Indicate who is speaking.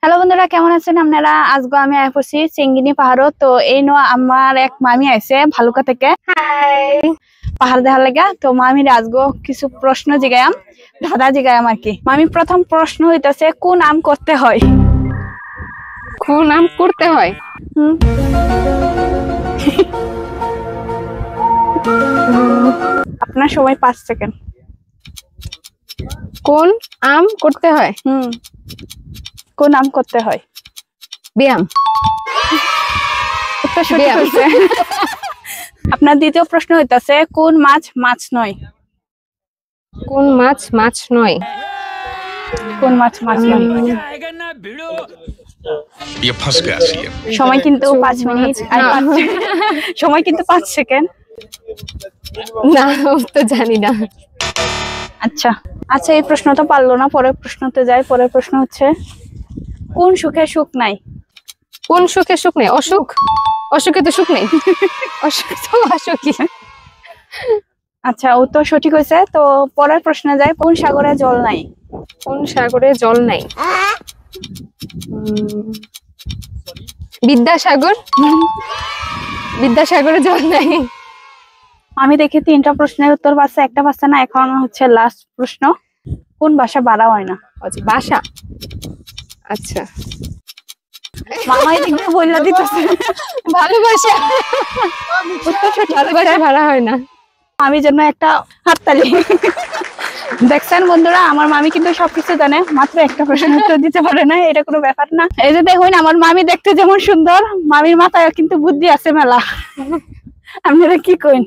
Speaker 1: Hello বন্ধুরা, কেমন আছেন আপনারা? আজকে আমি আইপছি চেঙ্গিনি পাহাড়। তো এই নো আমার এক মামি আইছে ভালুকা থেকে। হাই, পাহাড় দেখার লাগা। তো মামির আজকে কিছু প্রশ্ন জিগায়াম, দাদা জিগায়াম আর কি। মামি প্রথম প্রশ্ন হইতাছে, কোন আম করতে হয়?
Speaker 2: কোন আম করতে হয়?
Speaker 1: আপনার সময় 5 সেকেন্ড।
Speaker 2: কোন আম করতে হয়?
Speaker 1: কোন আম করতে হয়?
Speaker 2: ব্যায়াম।
Speaker 1: উত্তর সঠিক হইছে। আপনার দ্বিতীয় প্রশ্ন হইতাছে, কোন মাছ মাছ নয়?
Speaker 2: কোন মাছ মাছ নয়?
Speaker 1: কোন মাছ মাছ নয়?
Speaker 3: ये फंस गया सीएम।
Speaker 1: সময় কিন্তু 5 মিনিট আর সময় কিন্তু 5 সেকেন্ড।
Speaker 2: না, তো জানি না।
Speaker 1: আচ্ছা আচ্ছা, এই প্রশ্ন তো পারলো না, পরের প্রশ্নতে যাই। পরের প্রশ্ন হচ্ছে, কোন সুখে সুখ নাই?
Speaker 2: কোন সুখে সুখ নেই? অসুখ। অসুখে তো সুখ নেই। অসুখ তো অসুখই।
Speaker 1: আচ্ছা, উত্তর সঠিক হয়েছে। তো পরের প্রশ্নে যাই, কোন সাগরে জল নাই?
Speaker 2: কোন সাগরে জল নাই? বিদ্যাসাগর। বিদ্যাসাগরে জল নাই।
Speaker 1: আমি দেখি 3টা প্রশ্নের উত্তর পাচ্ছে, একটা পাচ্ছে না। এখন হচ্ছে লাস্ট প্রশ্ন, কোন ভাষা বাড়া হয় না?
Speaker 2: আচ্ছা, ভাষা। আচ্ছা,
Speaker 1: মামাই দেখবে বইলা দিতেছে
Speaker 2: ভালোবাসা।
Speaker 1: উত্তর সঠিক।
Speaker 2: ভালোবাসা ভাড়া হয় না।
Speaker 1: আমি জন্য একটা হাততালি। দেখছেন বন্ধুরা, আমার মামি কিন্তু সবকিছু জানে, মাত্র একটা প্রশ্ন উত্তর দিতে পারে না। এটা কোনো ব্যাপার না। এই যে দেখুন, আমার মামি দেখতে যেমন সুন্দর, মামির মাথায় কিন্তু বুদ্ধি আছে মেলা। আপনারা কি কইন?